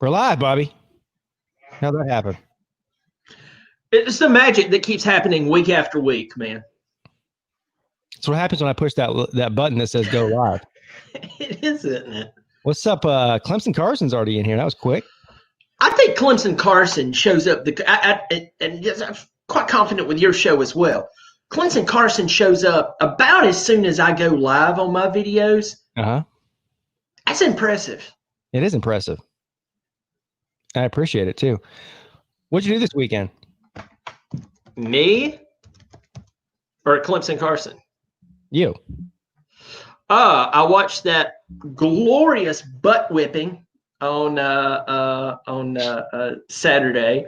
We're live, Bobby. How'd that happen? It's the magic that keeps happening week after week, man. That's what happens when I push that button that says go live. It is, isn't it? What's up? Clemson Carson's already in here. That was quick. I think Clemson Carson shows up, and I'm quite confident with your show as well. Clemson Carson shows up about as soon as I go live on my videos. Uh-huh. That's impressive. It is impressive. I appreciate it, too. What'd you do this weekend? Me or Clemson Carson? You. I watched that glorious butt whipping on Saturday.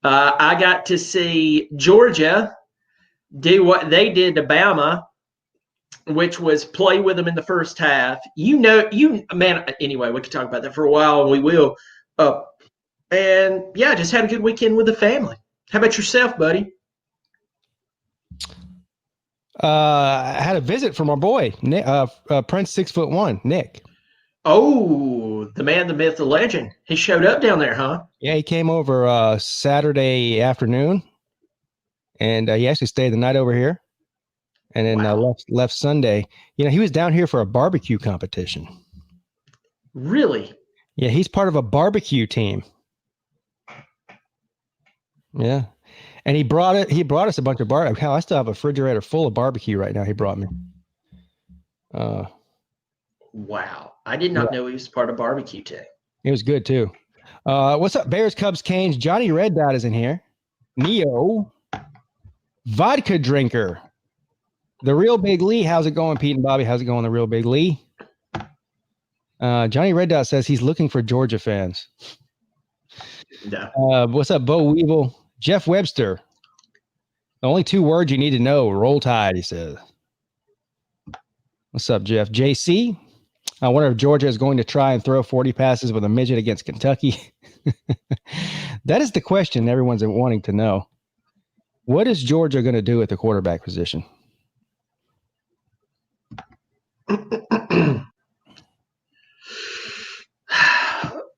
I got to see Georgia do what they did to Bama, which was play with them in the first half. Man. Anyway, we could talk about that for a while, and we will. And yeah, just had a good weekend with the family. How about yourself, buddy? I had a visit from our boy, Nick, Prince 6'1", Nick. Oh, the man, the myth, the legend. He showed up down there, huh? Yeah, he came over Saturday afternoon, and he actually stayed the night over here, and then left Sunday. You know, he was down here for a barbecue competition. Really? Yeah, he's part of a barbecue team. Yeah. And he brought us a bunch of barbecue. Hell, I still have a refrigerator full of barbecue right now. He brought me. Wow. I did not know he was part of barbecue team. It was good too. What's up, Bears, Cubs, Canes? Johnny Red Dot is in here. Neo, vodka drinker. The Real Big Lee. How's it going, Pete and Bobby? How's it going, the Real Big Lee? Johnny Red Dot says he's looking for Georgia fans. Yeah. What's up, Bo Weevil? Jeff Webster. The only two words you need to know, roll tide, he says. What's up, Jeff? JC. I wonder if Georgia is going to try and throw 40 passes with a midget against Kentucky. That is the question everyone's wanting to know. What is Georgia going to do at the quarterback position?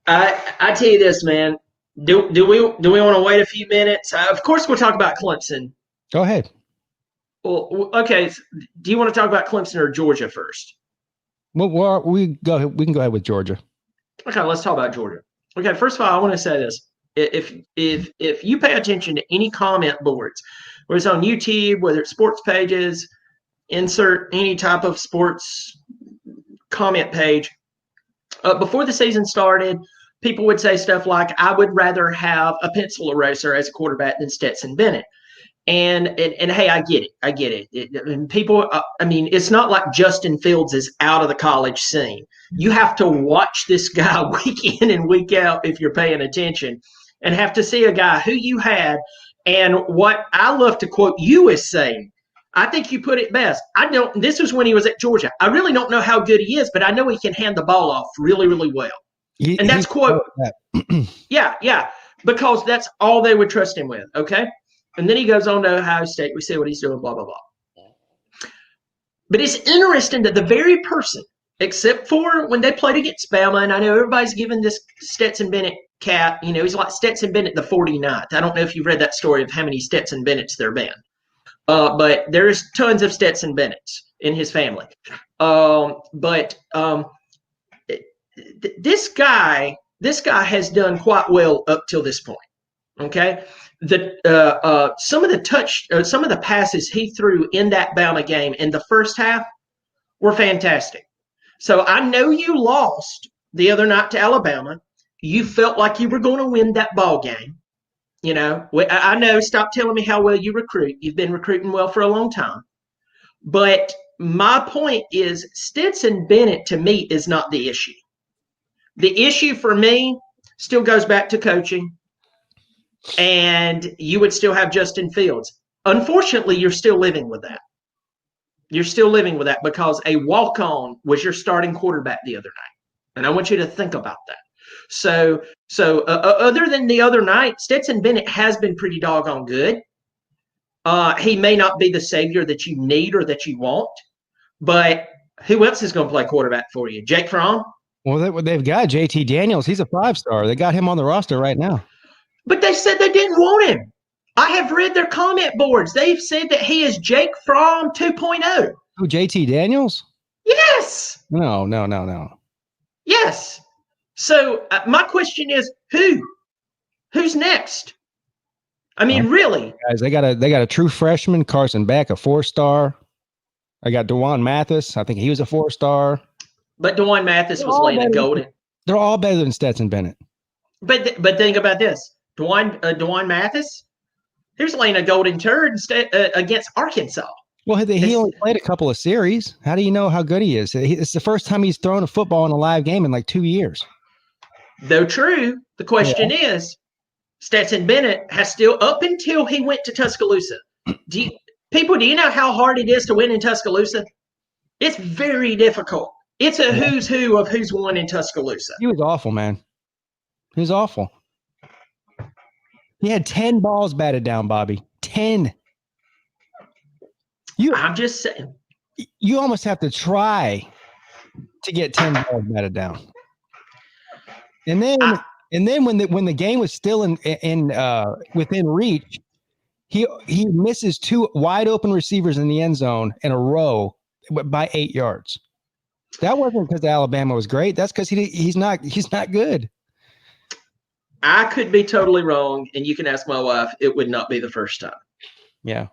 I tell you this, man. Do we want to wait a few minutes? Of course, we'll talk about Clemson. Go ahead. Well, okay. Do you want to talk about Clemson or Georgia first? Well, we can go ahead with Georgia. Okay, let's talk about Georgia. Okay, first of all, I want to say this: if you pay attention to any comment boards, whether it's on YouTube, whether it's sports pages, insert any type of sports comment page, before the season started, people would say stuff like, I would rather have a pencil eraser as a quarterback than Stetson Bennett. And hey, I get it. And people, I mean, it's not like Justin Fields is out of the college scene. You have to watch this guy week in and week out if you're paying attention, and have to see a guy who you had. And what I love to quote you as saying, I think you put it best. This was when he was at Georgia. I really don't know how good he is, but I know he can hand the ball off really, really well. And that's quote. Yeah, because that's all they would trust him with. Okay. And then he goes on to Ohio State. We see what he's doing, blah, blah, blah. But it's interesting that the very person, except for when they played against Bama, and I know everybody's giving this Stetson Bennett cat, you know, he's like Stetson Bennett the 49th. I don't know if you've read that story of how many Stetson Bennetts there have been. But there's tons of Stetson Bennetts in his family. This guy has done quite well up till this point. Okay, some of the passes he threw in that Bama game in the first half were fantastic. So I know you lost the other night to Alabama. You felt like you were going to win that ball game. You know, I know. Stop telling me how well you recruit. You've been recruiting well for a long time. But my point is, Stetson Bennett to me is not the issue. The issue for me still goes back to coaching. And you would still have Justin Fields. Unfortunately, you're still living with that. You're still living with that because a walk-on was your starting quarterback the other night. And I want you to think about that. So other than the other night, Stetson Bennett has been pretty doggone good. He may not be the savior that you need or that you want, but who else is going to play quarterback for you? Jake Fromm? Well, they've got JT Daniels. He's a 5-star. They got him on the roster right now. But they said they didn't want him. I have read their comment boards. They've said that he is Jake Fromm 2.0. Who, JT Daniels? Yes. No. Yes. So my question is, who's next? I mean, really, guys, they got a true freshman, Carson Beck, a 4-star. I got DeJuan Mathis. I think he was a 4-star. But DeJuan Mathis was laying a golden. They're all better than Stetson Bennett. But think about this: DeJuan Mathis, he was laying a golden turd against Arkansas. Well, he only played a couple of series. How do you know how good he is? It's the first time he's thrown a football in a live game in like 2 years. Though true, the question is, Stetson Bennett has still, up until he went to Tuscaloosa. Do you know how hard it is to win in Tuscaloosa? It's very difficult. It's a who's who of who's won in Tuscaloosa. He was awful, man. He was awful. He had 10 balls batted down, Bobby. 10. I'm just saying. You almost have to try to get 10 balls batted down. And then when the game was still in within reach, he misses 2 wide open receivers in the end zone in a row by 8 yards. That wasn't because Alabama was great. That's because he's not good. I could be totally wrong, and you can ask my wife. It would not be the first time. Yeah.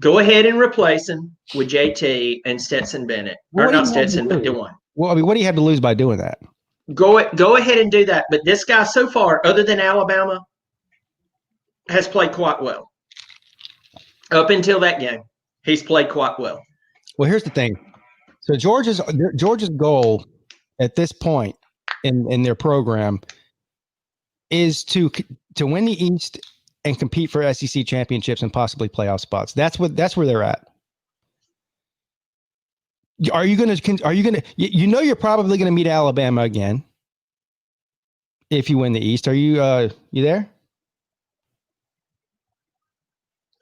Go ahead and replace him with JT and Stetson Bennett. Or not Stetson, but DeJuan. Well, I mean, what do you have to lose by doing that? Go ahead and do that. But this guy so far, other than Alabama, has played quite well. Up until that game, he's played quite well. Well, here's the thing. So Georgia's goal at this point in their program is to win the East and compete for SEC championships and possibly playoff spots. That's where they're at. Are you gonna? You're probably gonna meet Alabama again if you win the East. Are you there?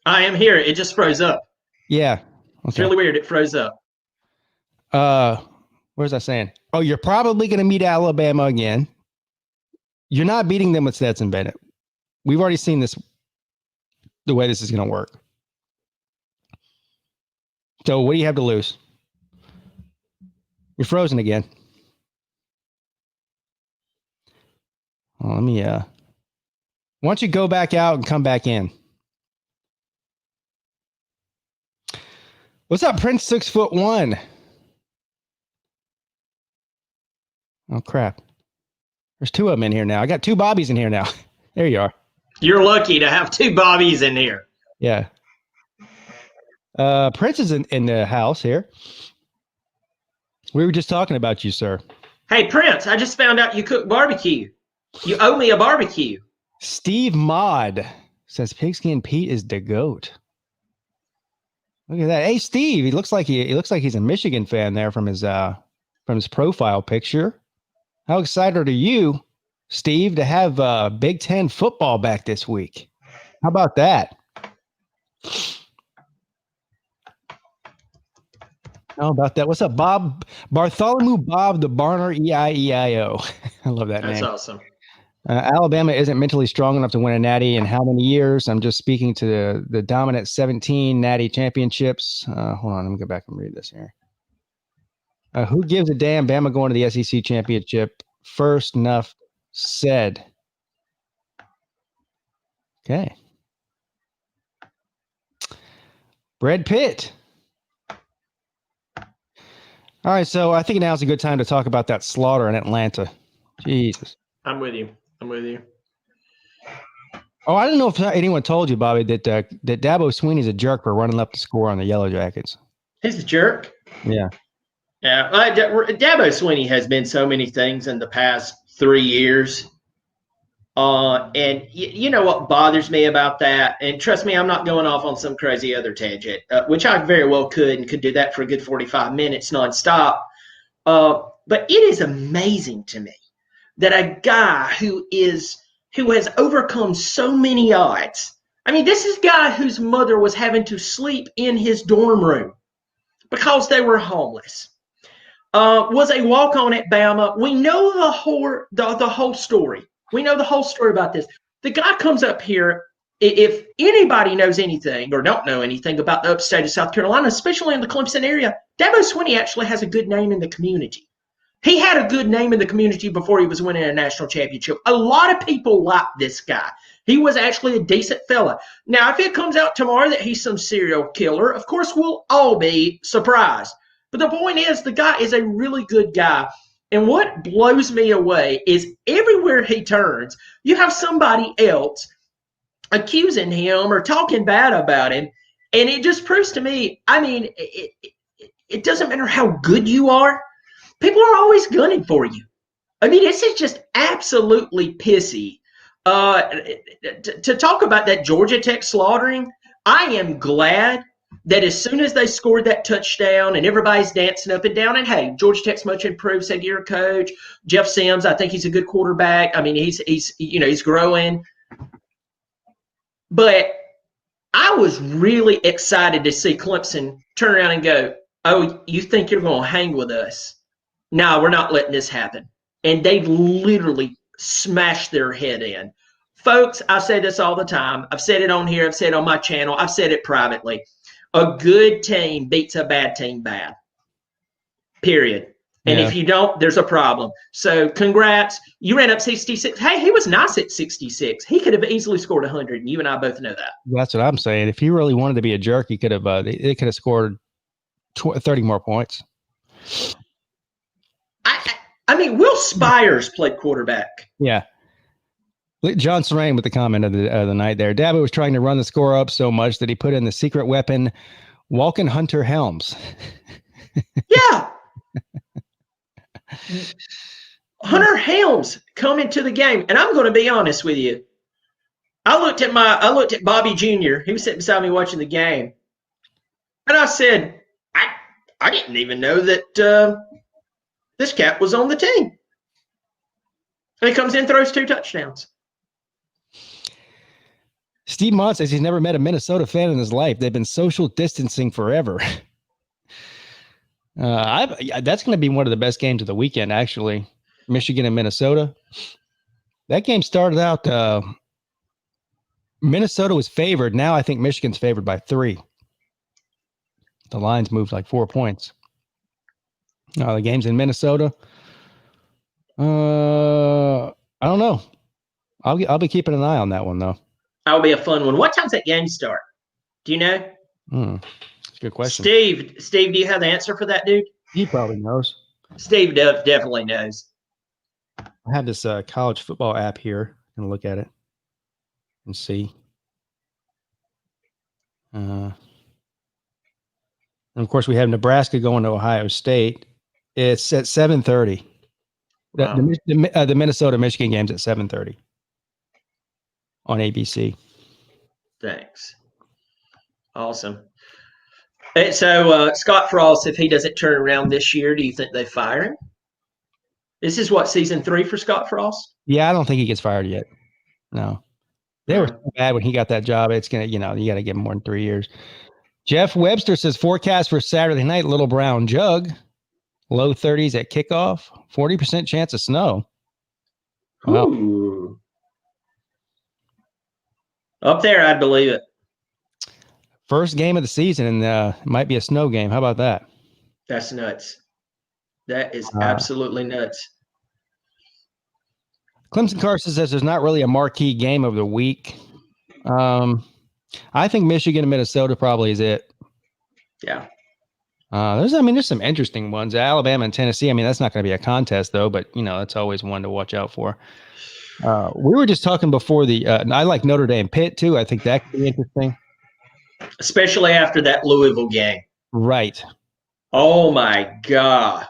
I am here. It just froze up. Yeah. Okay. It's really weird. It froze up. What was I saying? Oh, you're probably gonna meet Alabama again. You're not beating them with Stetson Bennett. We've already seen this. The way this is gonna work. So what do you have to lose? You're frozen again. Well, let me why don't you go back out and come back in? What's up, Prince 6'1"? Oh crap. There's 2 of them in here now. I got 2 Bobbies in here now. There you are. You're lucky to have 2 Bobbies in here. Yeah. Prince is in the house here. We were just talking about you, sir. Hey, Prince, I just found out you cook barbecue. You owe me a barbecue. Steve Mod says Pigskin Pete is the GOAT. Look at that. Hey, Steve, he looks like he's a Michigan fan there from his profile picture. How excited are you, Steve, to have Big Ten football back this week? How about that? How about that? What's up, Bob? Bartholomew Bob the Barner E-I-E-I-O. I love that name. That's awesome. Alabama isn't mentally strong enough to win a natty in how many years? I'm just speaking to the dominant 17 natty championships. Hold on, let me go back and read this here. Who gives a damn? Bama going to the SEC championship. First enough said. Okay. Brad Pitt. All right, so I think now's a good time to talk about that slaughter in Atlanta. Jesus. I'm with you. Oh, I don't know if anyone told you, Bobby, that Dabo Swinney's a jerk for running up the score on the Yellow Jackets. He's a jerk. Yeah. Yeah. Dabo Swinney has been so many things in the past 3 years. And you know what bothers me about that? And trust me, I'm not going off on some crazy other tangent, which I very well could do that for a good 45 minutes nonstop. But it is amazing to me that a guy who has overcome so many odds. I mean, this is a guy whose mother was having to sleep in his dorm room because they were homeless. was a walk-on at Bama. We know the whole story. We know the whole story about this. The guy comes up here. If anybody knows anything or don't know anything about the upstate of South Carolina, especially in the Clemson area, Dabo Swinney actually has a good name in the community. He had a good name in the community before he was winning a national championship. A lot of people like this guy. He was actually a decent fella. Now, if it comes out tomorrow that he's some serial killer, of course, we'll all be surprised. But the point is, the guy is a really good guy. And what blows me away is everywhere he turns, you have somebody else accusing him or talking bad about him. And it just proves to me, I mean, it doesn't matter how good you are. People are always gunning for you. I mean, this is just absolutely pissy. To talk about that Georgia Tech slaughtering, I am glad that as soon as they scored that touchdown and everybody's dancing up and down, and hey, Georgia Tech's much improved, second-year coach. Jeff Sims, I think he's a good quarterback. I mean, he's growing. But I was really excited to see Clemson turn around and go, oh, you think you're going to hang with us? No, we're not letting this happen. And they literally smashed their head in. Folks, I say this all the time. I've said it on here. I've said it on my channel. I've said it privately. A good team beats a bad team bad. Period. And if you don't, there's a problem. So congrats. You ran up 66. Hey, he was nice at 66. He could have easily scored 100, and you and I both know that. That's what I'm saying. If he really wanted to be a jerk, he could have. It could have scored 30 more points. I mean, Will Spires played quarterback. Yeah. John Serrain with the comment of the night there. Dabo was trying to run the score up so much that he put in the secret weapon, Walken Hunter Helms. Yeah. Hunter Helms coming to the game, and I'm going to be honest with you. I looked at Bobby Jr. He was sitting beside me watching the game, and I said, I didn't even know that this cat was on the team. And he comes in, throws 2 touchdowns. Steve Mott says he's never met a Minnesota fan in his life. They've been social distancing forever. That's going to be one of the best games of the weekend, actually. Michigan and Minnesota. That game started out, Minnesota was favored. Now I think Michigan's favored by 3. The lines moved like 4 points. The game's in Minnesota. I don't know. I'll be keeping an eye on that one, though. That'll be a fun one. What time's that game start? Do you know? That's a good question. Steve, do you have the answer for that, dude? He probably knows. Steve definitely knows. I have this college football app here. I'm going to look at it and see. And of course, we have Nebraska going to Ohio State. It's at 7:30. Wow. The Minnesota-Michigan game's at 7:30 on ABC. Thanks. Awesome. And so Scott Frost, if he doesn't turn around this year, do you think they fire him? This is what, season 3 for Scott Frost? Yeah, I don't think he gets fired yet. No. They were so bad when he got that job. It's going to, you got to give him more than 3 years. Jeff Webster says forecast for Saturday night, Little Brown Jug. Low 30s at kickoff. 40% chance of snow. Wow. Ooh. Up there, I'd believe it. First game of the season, and might be a snow game. How about that? That's nuts. That is absolutely nuts. Clemson Carson says there's not really a marquee game of the week. I think Michigan and Minnesota probably is it. Yeah. There's some interesting ones. Alabama and Tennessee. I mean, that's not going to be a contest though, but that's always one to watch out for. We were just talking before I like Notre Dame Pitt too. I think that could be interesting. Especially after that Louisville game. Right. Oh my God.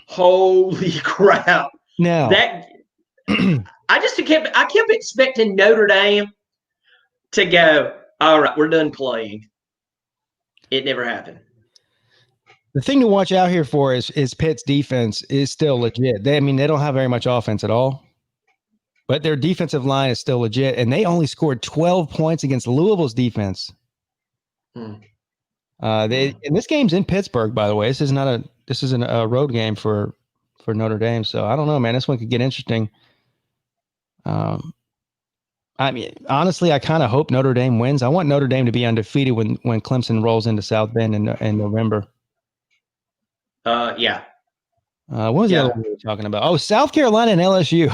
Holy crap. Now that I kept expecting Notre Dame to go, all right, we're done playing. It never happened. The thing to watch out here for is Pitt's defense is still legit. They don't have very much offense at all, but their defensive line is still legit, and they only scored 12 points against Louisville's defense. And this game's in Pittsburgh, by the way. This is not a road game for Notre Dame. So I don't know, man. This one could get interesting. I mean, honestly, I kind of hope Notre Dame wins. I want Notre Dame to be undefeated when Clemson rolls into South Bend in November. Yeah. What was the other one we were talking about? Oh, South Carolina and LSU.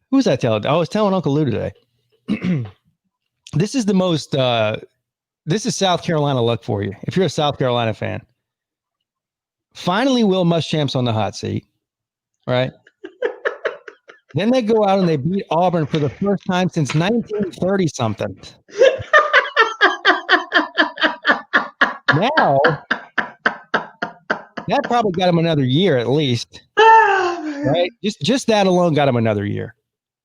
Who was I telling? I was telling Uncle Lou today. This is the most. This is South Carolina luck for you. If you're a South Carolina fan, finally, Will Muschamp's on the hot seat, right? Then they go out and they beat Auburn for the first time since 1930 something. Now, that probably got him another year at least, right? Just that alone got him another year.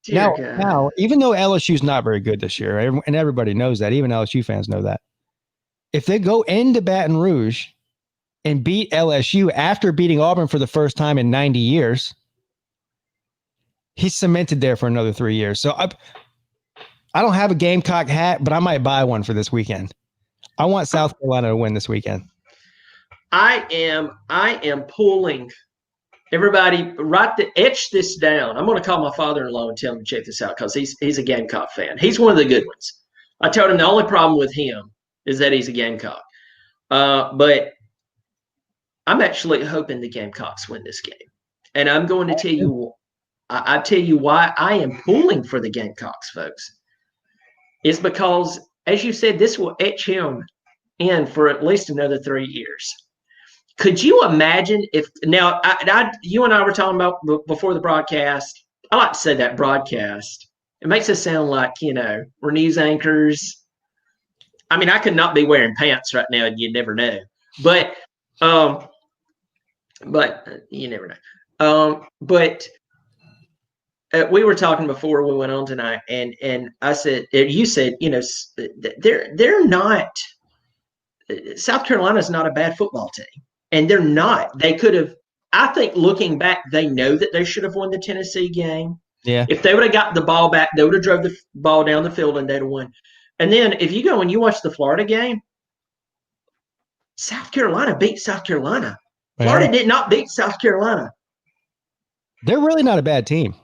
Now, even though LSU's not very good this year, and everybody knows that, even LSU fans know that, if they go into Baton Rouge and beat LSU after beating Auburn for the first time in 90 years, he's cemented there for another 3 years. So I don't have a Gamecock hat, but I might buy one for this weekend. I want South Carolina to win this weekend. I am pulling everybody. Etch this down. I'm going to call my father-in-law and tell him to check this out because he's a Gamecock fan. He's one of the good ones. I told him the only problem with him is that he's a Gamecock. But I'm actually hoping the Gamecocks win this game, and I'm going to tell you. I tell you why I am pulling for the Gamecocks, folks. Is because, as you said, this will etch him in for at least another 3 years. Could you imagine if now you and I were talking about before the broadcast? I like to say that broadcast. It makes us sound like, we're news anchors. I mean, I could not be wearing pants right now, and you'd never know. But you never know. We were talking before we went on tonight, and I said, you said, they're not. South Carolina's not a bad football team, and they're not. They could have. I think looking back, they know that they should have won the Tennessee game. Yeah. If they would have got the ball back, they would have drove the ball down the field and they'd have won. And then if you go and you watch the Florida game, South Carolina beat South Carolina. Florida did not beat South Carolina. They're really not a bad team.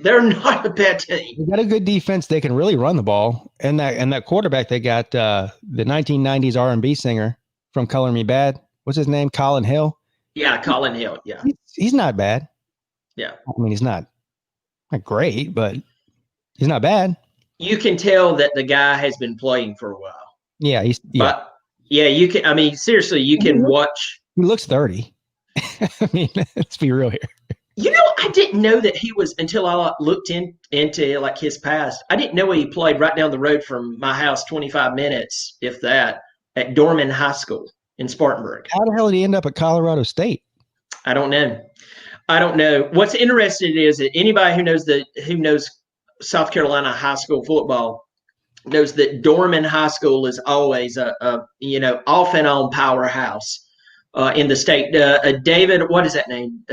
They're not a bad team. They got a good defense. They can really run the ball. And that quarterback, they got the 1990s R&B singer from Color Me Bad. What's his name? Colin Hill. Yeah, Colin Hill. Yeah, he's not bad. Yeah, I mean, he's not great, but he's not bad. You can tell that the guy has been playing for a while. Yeah, But yeah, you can. I mean, seriously, you can watch. He looks 30. I mean, let's be real here. I didn't know that he was until I looked into like his past. I didn't know he played right down the road from my house, 25 minutes, if that, at Dorman High School in Spartanburg. How the hell did he end up at Colorado State? I don't know. What's interesting is that anybody who knows South Carolina high school football knows that Dorman High School is always a off and on powerhouse in the state. David, what is that name?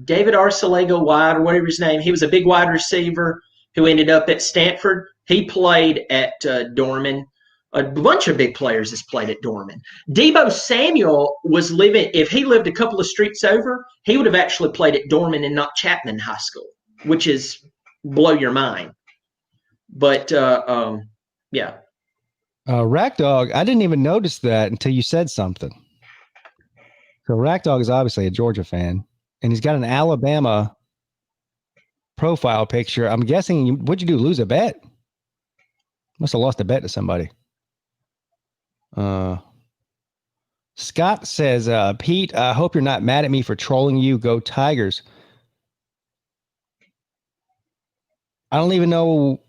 David Arcilego Wide, or whatever his name. He was a big wide receiver who ended up at Stanford. He played at Dorman. A bunch of big players has played at Dorman. Debo Samuel was if he lived a couple of streets over, he would have actually played at Dorman and not Chapman High School, which is blow your mind. But, yeah. Rack Dog, I didn't even notice that until you said something. So Rack Dog is obviously a Georgia fan. And he's got an Alabama profile picture. I'm guessing, what'd you do, lose a bet? Must have lost a bet to somebody. Scott says, Pete, I hope you're not mad at me for trolling you. Go Tigers. I don't even know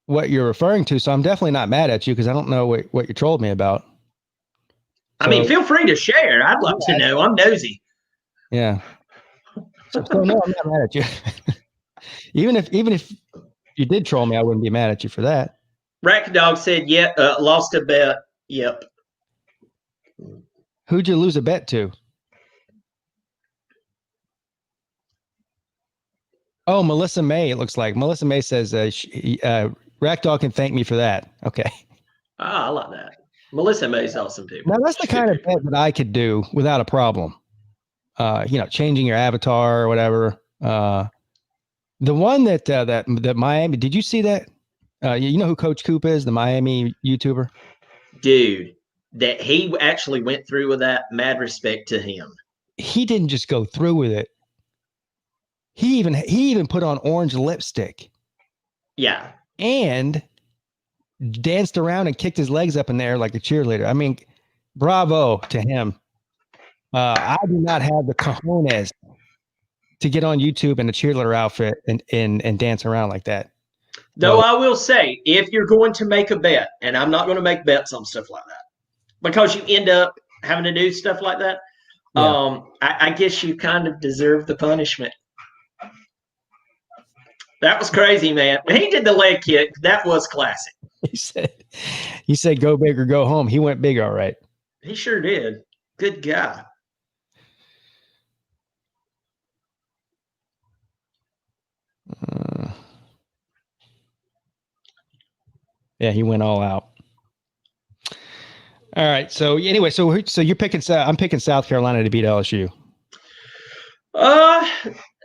what you're referring to, so I'm definitely not mad at you because I don't know what you trolled me about. I mean, feel free to share. I'd love to know. I'm nosy. Yeah. So no, I'm not mad at you. even if you did troll me, I wouldn't be mad at you for that. Rack Dog said, lost a bet. Yep. Who'd you lose a bet to? Oh, Melissa May, it looks like. Melissa May says, Rack Dog can thank me for that. Okay. I like that. Melissa May's awesome people. Now that's the kind of bet that I could do without a problem. Changing your avatar or whatever. The one that Miami, did you see that? You know who Coach Coop is, the Miami YouTuber? Dude, that he actually went through with that, mad respect to him. He didn't just go through with it. He even put on orange lipstick. Yeah. And danced around and kicked his legs up in the air like a cheerleader. I mean, bravo to him. I do not have the cojones to get on YouTube in a cheerleader outfit and dance around like that. Though I will say, if you're going to make a bet, and I'm not going to make bets on stuff like that, because you end up having to do stuff like that, yeah. I guess you kind of deserve the punishment. That was crazy, man. When he did the leg kick, that was classic. He said, go big or go home. He went big, all right. He sure did. Good guy. Yeah, he went all out. All right. So anyway, so you're picking. I'm picking South Carolina to beat LSU.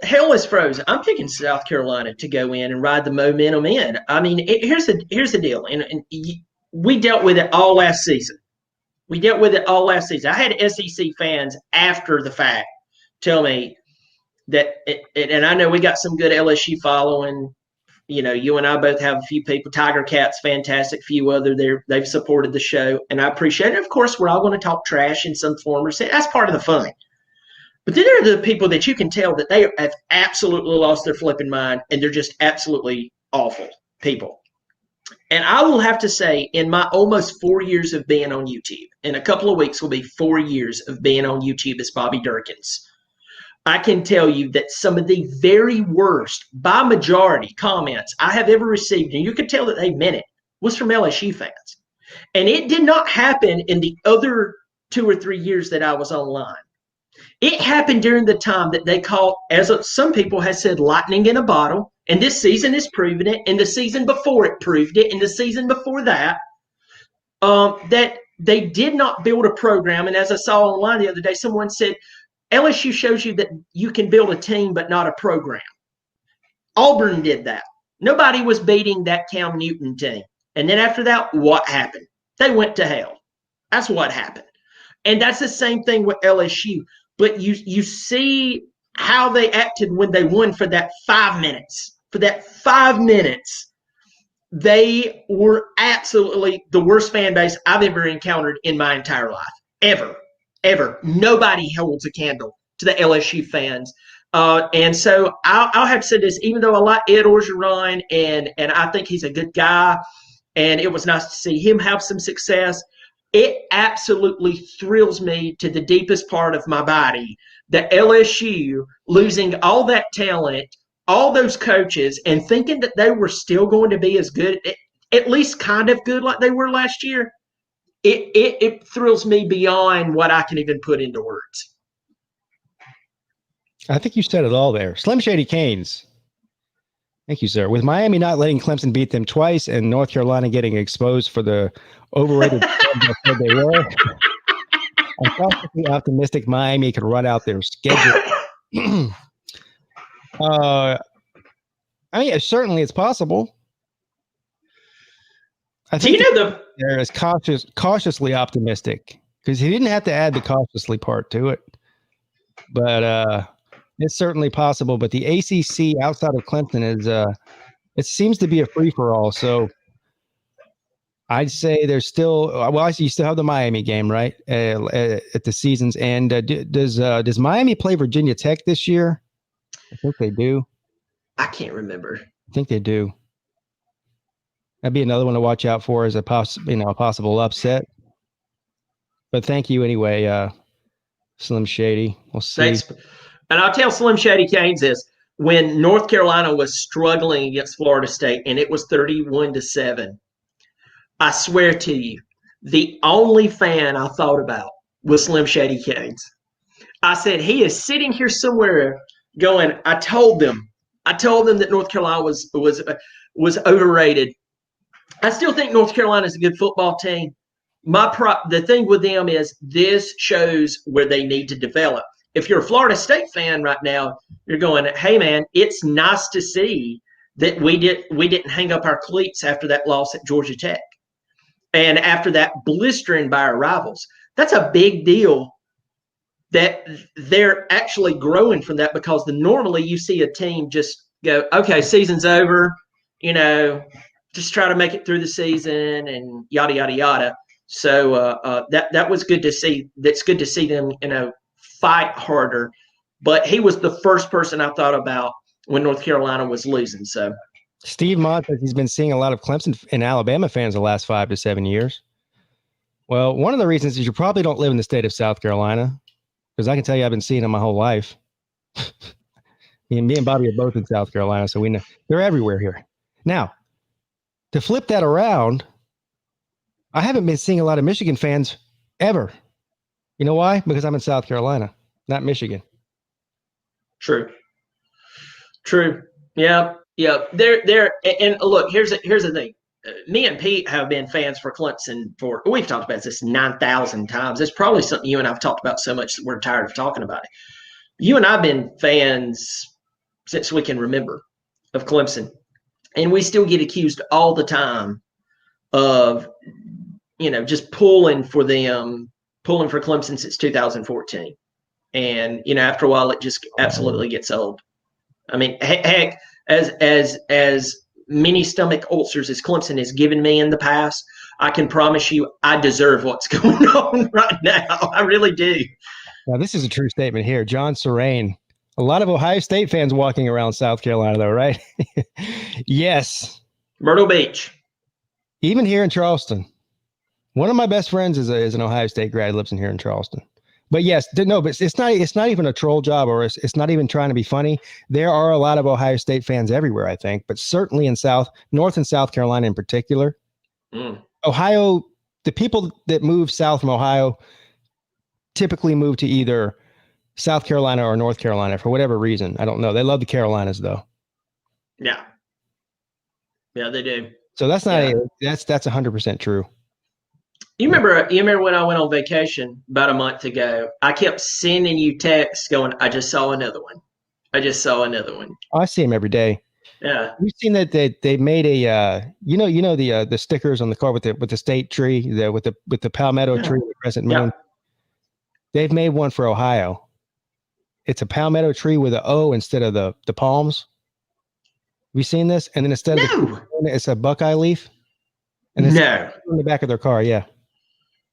Hell is frozen. I'm picking South Carolina to go in and ride the momentum in. I mean, here's the deal, and we dealt with it all last season. I had SEC fans after the fact tell me that, and I know we got some good LSU following. You know, you and I both have a few people. Tiger Cat's fantastic. Few other they've supported the show, and I appreciate it. Of course, we're all going to talk trash in some form or say that's part of the fun. But then there are the people that you can tell that they have absolutely lost their flipping mind, and they're just absolutely awful people. And I will have to say, in my almost 4 years of being on YouTube, in a couple of weeks will be 4 years of being on YouTube as Bobby Durkins, I can tell you that some of the very worst, by majority, comments I have ever received, and you could tell that they meant it, was from LSU fans. And it did not happen in the other 2 or 3 years that I was online. It happened during the time that they call, as some people have said, lightning in a bottle. And this season has proven it. And the season before it proved it. And the season before that, that they did not build a program. And as I saw online the other day, someone said, LSU shows you that you can build a team, but not a program. Auburn did that. Nobody was beating that Cam Newton team. And then after that, what happened? They went to hell. That's what happened. And that's the same thing with LSU. But you see how they acted when they won for that 5 minutes. For that 5 minutes, they were absolutely the worst fan base I've ever encountered in my entire life. Ever. Nobody holds a candle to the LSU fans. And so I'll have to say this, even though I like Ed Orgeron and I think he's a good guy, and it was nice to see him have some success, it absolutely thrills me to the deepest part of my body that LSU losing all that talent, all those coaches, and thinking that they were still going to be as good, at least kind of good like they were last year, it thrills me beyond what I can even put into words. I think you said it all there. Slim Shady Canes. Thank you, sir. With Miami not letting Clemson beat them twice and North Carolina getting exposed for the overrated that they were, I'm cautiously optimistic Miami could run out their schedule. I mean, certainly it's possible. I think they're as cautiously optimistic because he didn't have to add the cautiously part to it. But it's certainly possible. But the ACC outside of Clemson is it seems to be a free for all. So I'd say there's still you still have the Miami game, right? At the season's end. Does Miami play Virginia Tech this year? I think they do. I can't remember. I think they do. That'd be another one to watch out for as a possible upset. But thank you anyway, Slim Shady. We'll see. Thanks. And I'll tell Slim Shady Canes this. When North Carolina was struggling against Florida State and it was 31-7, I swear to you, the only fan I thought about was Slim Shady Canes. I said, he is sitting here somewhere going, I told them that North Carolina was overrated. I still think North Carolina is a good football team, The thing with them is this shows where they need to develop. If you're a Florida State fan right now, you're going, hey man, it's nice to see that we didn't hang up our cleats after that loss at Georgia Tech and after that blistering by our rivals. That's a big deal that they're actually growing from that, because normally you see a team just go, okay, season's over, just try to make it through the season and yada yada yada. So that was good to see. That's good to see them, fight harder. But he was the first person I thought about when North Carolina was losing. So Steve Mott says he's been seeing a lot of Clemson and Alabama fans the last 5 to 7 years. Well, one of the reasons is you probably don't live in the state of South Carolina, because I can tell you I've been seeing them my whole life. Me and Bobby are both in South Carolina, so we know they're everywhere here. Now, to flip that around, I haven't been seeing a lot of Michigan fans ever. You know why? Because I'm in South Carolina, not Michigan. True. Yeah. They're and look, here's the thing. Me and Pete have been fans for Clemson we've talked about this 9,000 times. It's probably something you and I've talked about so much that we're tired of talking about it. You and I've been fans since we can remember of Clemson, and we still get accused all the time of, just pulling for Clemson since 2014. And, after a while, it just absolutely gets old. I mean, heck, as many stomach ulcers as Clemson has given me in the past, I can promise you I deserve what's going on right now. I really do. Now, this is a true statement here. John Serrain. A lot of Ohio State fans walking around South Carolina, though, right? Yes. Myrtle Beach. Even here in Charleston. One of my best friends is an Ohio State grad, lives in here in Charleston. But yes, no, but it's not even a troll job, or it's not even trying to be funny. There are a lot of Ohio State fans everywhere, I think, but certainly in North and South Carolina in particular. Ohio, the people that move south from Ohio typically move to either South Carolina or North Carolina for whatever reason. I don't know. They love the Carolinas, though. Yeah, they do. So that's not that's 100% true. You remember when I went on vacation about a month ago? I kept sending you texts going, I just saw another one. I see them every day. Yeah. You've seen that they made a the stickers on the car with the state tree, with the palmetto tree, the crescent moon. Yeah. They've made one for Ohio. It's a palmetto tree with an O instead of the palms. Have you seen this? And then instead of it's a Buckeye leaf. And it's in the back of their car. Yeah.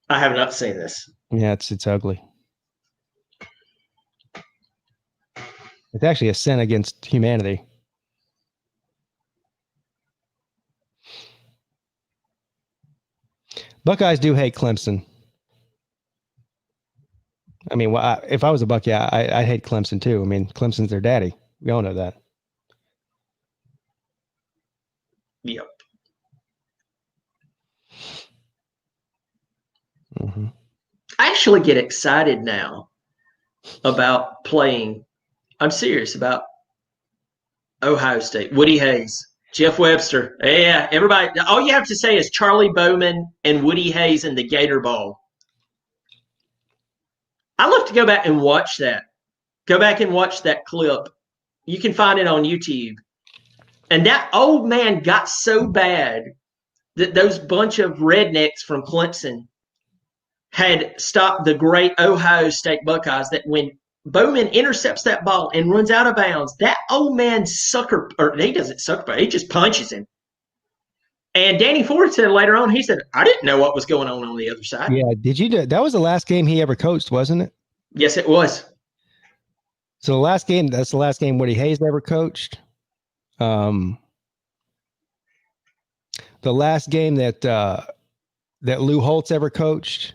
I have not seen this. Yeah, it's ugly. It's actually a sin against humanity. Buckeyes do hate Clemson. I mean, if I was a Buckeye, I hate Clemson too. I mean, Clemson's their daddy. We all know that. Yep. Mm-hmm. I actually get excited now about playing. I'm serious about Ohio State. Woody Hayes, Jeff Webster. Yeah, everybody. All you have to say is Charlie Bowman and Woody Hayes in the Gator Bowl. I love to go back and watch that. Go back and watch that clip. You can find it on YouTube. And that old man got so bad that those bunch of rednecks from Clemson had stopped the great Ohio State Buckeyes, that when Bowman intercepts that ball and runs out of bounds, that old man he doesn't sucker, but he just punches him. And Danny Ford said later on, he said, I didn't know what was going on the other side. Yeah, that was the last game he ever coached, wasn't it? Yes, it was. So that's the last game Woody Hayes ever coached. The last game that Lou Holtz ever coached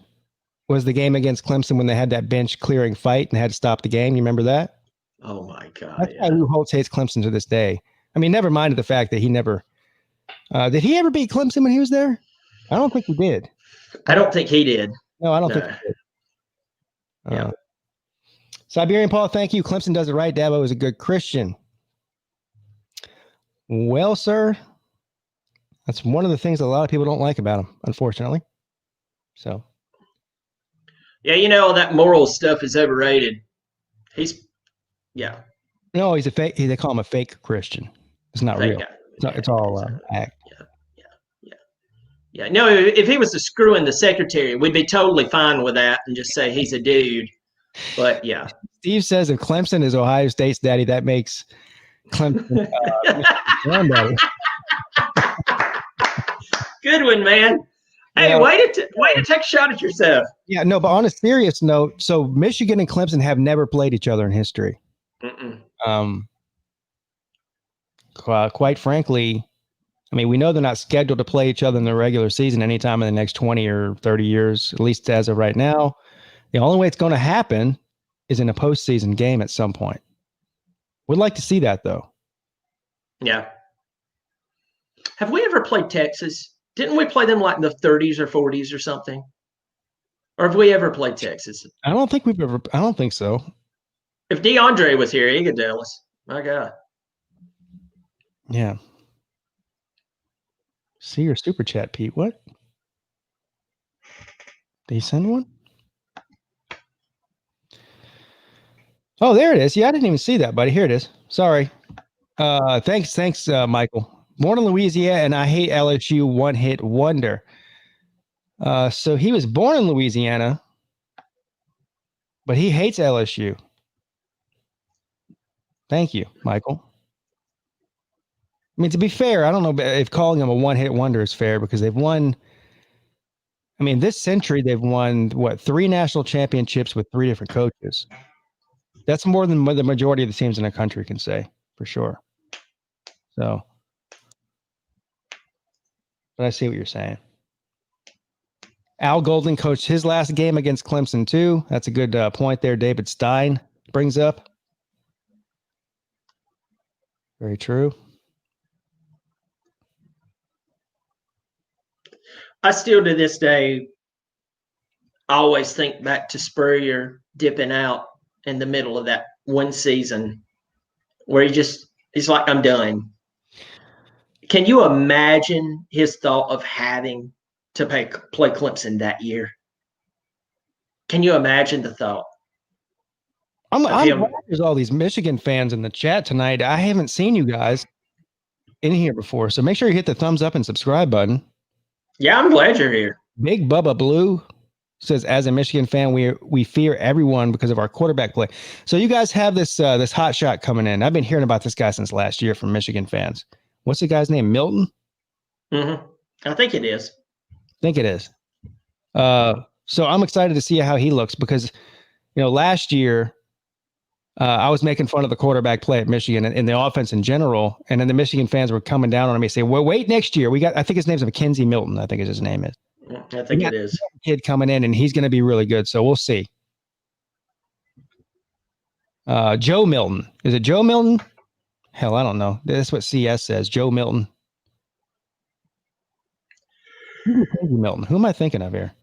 was the game against Clemson when they had that bench clearing fight and had to stop the game. You remember that? Oh my God! That's why Lou Holtz hates Clemson to this day. I mean, never mind the fact that he never did he ever beat Clemson when he was there? I don't think he did. I don't think he did. No, I don't think he did. Yeah. Siberian Paul, thank you. Clemson does it right. Dabo is a good Christian. Well, sir, that's one of the things that a lot of people don't like about him, unfortunately. So, Yeah, that moral stuff is overrated. Yeah, no, he's a fake. They call him a fake Christian. It's not fake real. guy. It's all act. Yeah, yeah, yeah, yeah. No, if he was screwing the secretary, we'd be totally fine with that and just say he's a dude. But yeah. Steve says if Clemson is Ohio State's daddy, that makes Clemson granddaddy. Good one, man. Hey, way to take a shot at yourself. Yeah, no, but on a serious note, so Michigan and Clemson have never played each other in history. Quite frankly, I mean, we know they're not scheduled to play each other in the regular season anytime in the next 20 or 30 years, at least as of right now. The only way it's going to happen is in a postseason game at some point. Would like to see that, though. Yeah. Have we ever played Texas? Didn't we play them like in the 30s or 40s or something? Or have we ever played Texas? I don't think so. If DeAndre was here, he could tell us. My God. Yeah. See your super chat, Pete. What? Did he send one? Oh, there it is. Yeah, I didn't even see that, buddy. Here it is. Sorry. Thanks, Michael. Born in Louisiana, and I hate LSU. One-hit wonder. So he was born in Louisiana, but he hates LSU. Thank you, Michael. I mean, to be fair, I don't know if calling him a one-hit wonder is fair because they've won. I mean, this century they've won 3 national championships with 3 different coaches. That's more than the majority of the teams in the country can say, for sure. So, but I see what you're saying. Al Golden coached his last game against Clemson too. That's a good point there. David Stein brings up. Very true. I still, to this day, always think back to Spurrier dipping out in the middle of that one season where he's like, I'm done. Can you imagine his thought of having to play Clemson that year? Can you imagine the thought? I'm glad there's all these Michigan fans in the chat tonight. I haven't seen you guys in here before, so make sure you hit the thumbs up and subscribe button. Yeah, I'm glad you're here. Big Bubba Blue says, as a Michigan fan, we fear everyone because of our quarterback play. So you guys have this hot shot coming in. I've been hearing about this guy since last year from Michigan fans. What's the guy's name? Milton? Mm-hmm. I think it is. So I'm excited to see how he looks because, last year I was making fun of the quarterback play at Michigan and the offense in general. And then the Michigan fans were coming down on me and say, well, wait, next year I think his name's Mackenzie Milton. I think his name is. I think it is. Kid coming in and he's going to be really good. So we'll see. Joe Milton. Is it Joe Milton? Hell, I don't know. That's what CS says. Joe Milton. Mackenzie Milton. Who am I thinking of here?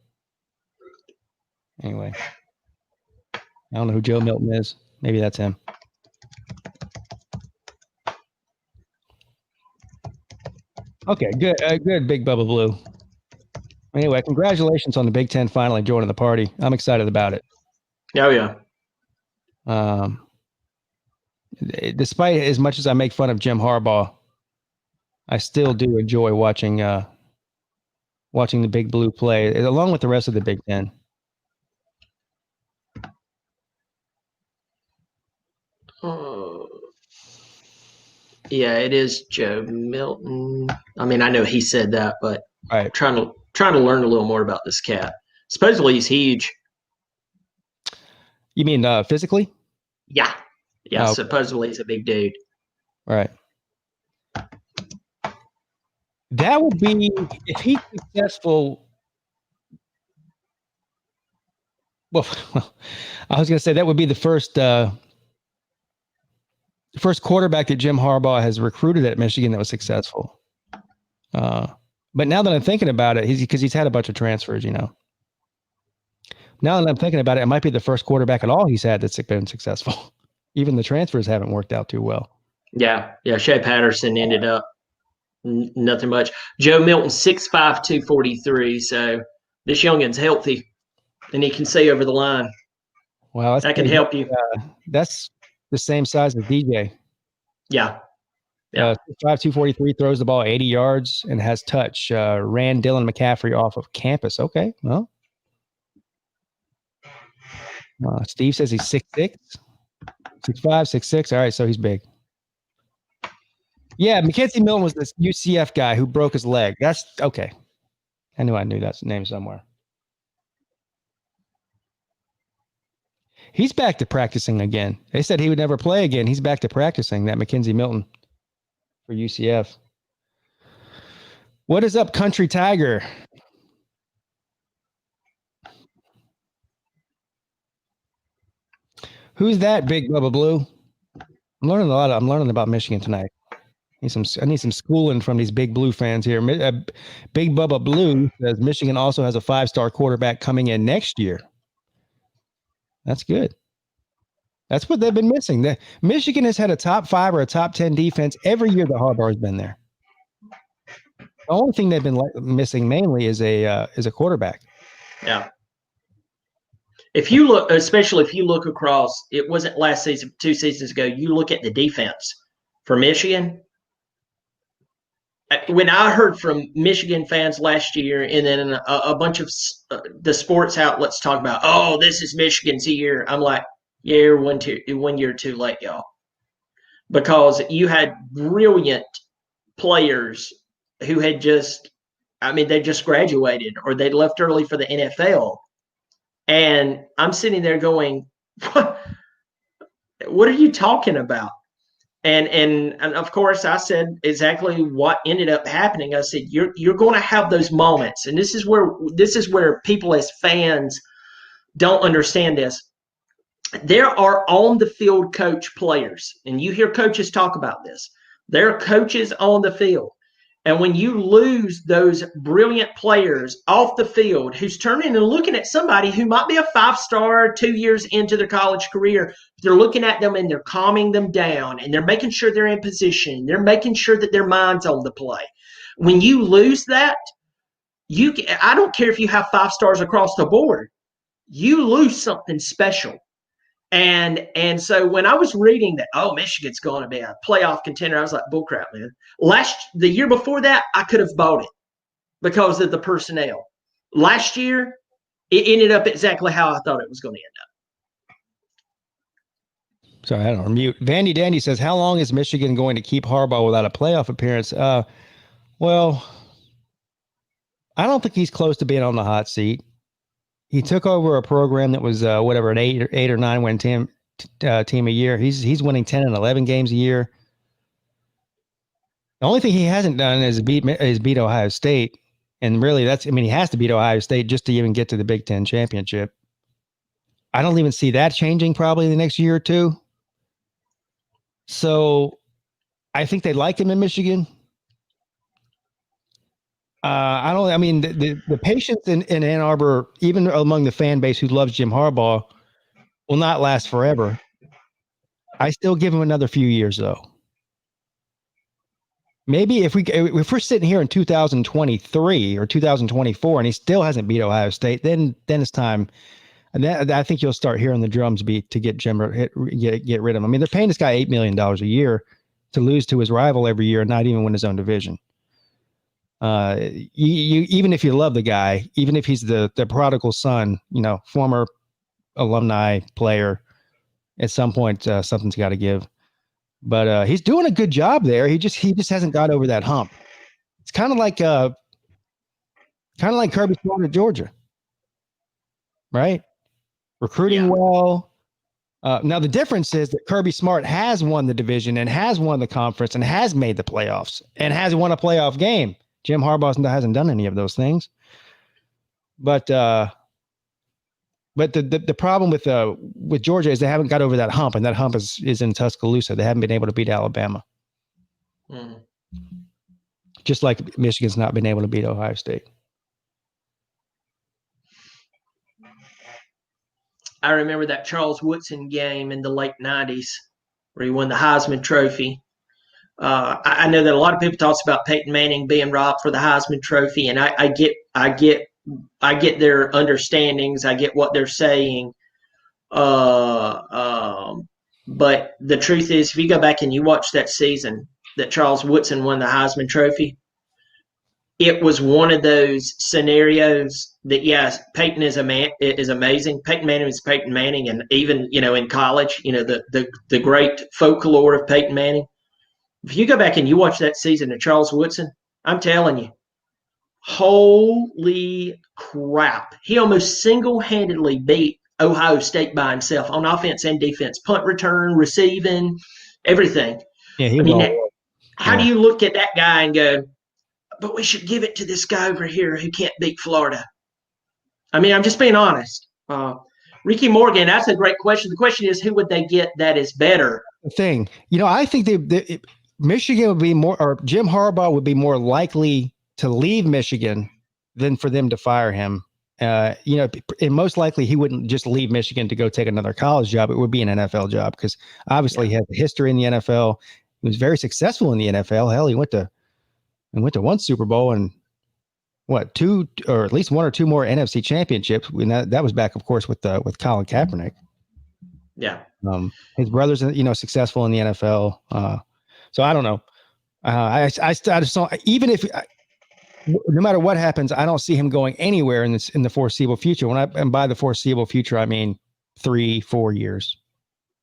Anyway, I don't know who Joe Milton is. Maybe that's him. Okay, good. Good, Big Bubba Blue. Anyway, congratulations on the Big Ten finally joining the party. I'm excited about it. Oh, yeah. Despite as much as I make fun of Jim Harbaugh, I still do enjoy watching the Big Blue play, along with the rest of the Big Ten. Yeah, it is Joe Milton. I mean, I know he said that, but right. trying to learn a little more about this cat. Supposedly he's huge. You mean physically? Yeah. Yeah, supposedly he's a big dude. Right. That would be, if he's successful. Well, I was going to say that would be the first quarterback that Jim Harbaugh has recruited at Michigan that was successful. But now that I'm thinking about it, because he's had a bunch of transfers, Now that I'm thinking about it, it might be the first quarterback at all he's had that's been successful. Even the transfers haven't worked out too well. Yeah. Shea Patterson ended up nothing much. Joe Milton, 6'5", 243. So this youngin's healthy and he can see over the line. Wow, that can help you. That's the same size as DJ. Yeah. 243, throws the ball 80 yards and has touch. Ran Dylan McCaffrey off of campus. Okay, well. Steve says he's 6'6", 6'5", 6'6". All right, so he's big. Yeah, Mackenzie Milton was this UCF guy who broke his leg. That's okay. I knew that's name somewhere. He's back to practicing again. They said he would never play again. He's back to practicing, that Mackenzie Milton for UCF. What is up, Country Tiger? Who's that, Big Bubba Blue? I'm learning a lot. I'm learning about Michigan tonight. I need some schooling from these Big Blue fans here. Big Bubba Blue says Michigan also has a 5-star quarterback coming in next year. That's good. That's what they've been missing. Michigan has had a top 5 or a top 10 defense every year that Harbaugh's been there. The only thing they've been missing mainly is a quarterback. Yeah. If you look, especially if you look across, it wasn't last season, 2 seasons ago. You look at the defense for Michigan. When I heard from Michigan fans last year, and then a bunch of the sports outlets talk about, oh, this is Michigan's year, I'm like, yeah, you're 1 year too late, y'all. Because you had brilliant players who had they just graduated or they'd left early for the NFL. And I'm sitting there going, what are you talking about? And of course, I said exactly what ended up happening. I said, you're going to have those moments. And this is where people as fans don't understand this. There are on the field coach players, and you hear coaches talk about this. There are coaches on the field. And when you lose those brilliant players off the field who's turning and looking at somebody who might be a 5-star 2 years into their college career, they're looking at them and they're calming them down and they're making sure they're in position. They're making sure that their mind's on the play. When you lose that, I don't care if you have 5 stars across the board. You lose something special. And so when I was reading that, oh, Michigan's going to be a playoff contender, I was like, bullcrap, man. The year before that, I could have bought it because of the personnel. Last year, it ended up exactly how I thought it was going to end up. Sorry, I don't know. Mute. Vandy Dandy says, how long is Michigan going to keep Harbaugh without a playoff appearance? Well, I don't think he's close to being on the hot seat. He took over a program that was an 8 or 9 win team a year. He's winning 10 and 11 games a year. The only thing he hasn't done is beat Ohio State, and really he has to beat Ohio State just to even get to the Big Ten championship. I don't even see that changing probably in the next year or two. So, I think they like him in Michigan. The patience in Ann Arbor, even among the fan base who loves Jim Harbaugh, will not last forever. I still give him another few years, though. Maybe if we're sitting here in 2023 or 2024 and he still hasn't beat Ohio State, then it's time. And I think you'll start hearing the drums beat to get Jim get rid of him. I mean, they're paying this guy $8 million a year to lose to his rival every year and not even win his own division. Even if you love the guy, even if he's the prodigal son, former alumni player, at some point something's got to give. But he's doing a good job there. He just hasn't got over that hump. It's kind of like Kirby Smart at Georgia, right? Recruiting well. Now the difference is that Kirby Smart has won the division and has won the conference and has made the playoffs and has won a playoff game. Jim Harbaugh hasn't done any of those things. But the problem with Georgia is they haven't got over that hump, and that hump is in Tuscaloosa. They haven't been able to beat Alabama. Mm-hmm. Just like Michigan's not been able to beat Ohio State. I remember that Charles Woodson game in the late 90s where he won the Heisman Trophy. I know that a lot of people talk about Peyton Manning being robbed for the Heisman Trophy, and I get I get their understandings. I get what they're saying. Uh, um, but the truth is, if you go back and you watch that season that Charles Woodson won the Heisman Trophy, it was one of those scenarios that, yes, Peyton is amazing. Peyton Manning is Peyton Manning, and even in college, the great folklore of Peyton Manning. If you go back and you watch that season of Charles Woodson, I'm telling you, holy crap, he almost single-handedly beat Ohio State by himself on offense and defense, punt return, receiving, everything. Yeah, he I was mean, all. how do you look at that guy and go, but we should give it to this guy over here who can't beat Florida? I mean, I'm just being honest. Ricky Morgan, that's a great question. The question is, who would they get that is better? The thing, I think Michigan would be more, or Jim Harbaugh would be more likely to leave Michigan than for them to fire him. And most likely he wouldn't just leave Michigan to go take another college job. It would be an NFL job because obviously he has a history in the NFL. He was very successful in the NFL. Hell, he went to one Super Bowl and two, or at least one or two more NFC championships. And that was back, of course, with Colin Kaepernick. Yeah. His brother's, successful in the NFL. So I don't know. I just don't, even if, no matter what happens, I don't see him going anywhere in the foreseeable future. And by the foreseeable future, I mean 3-4 years.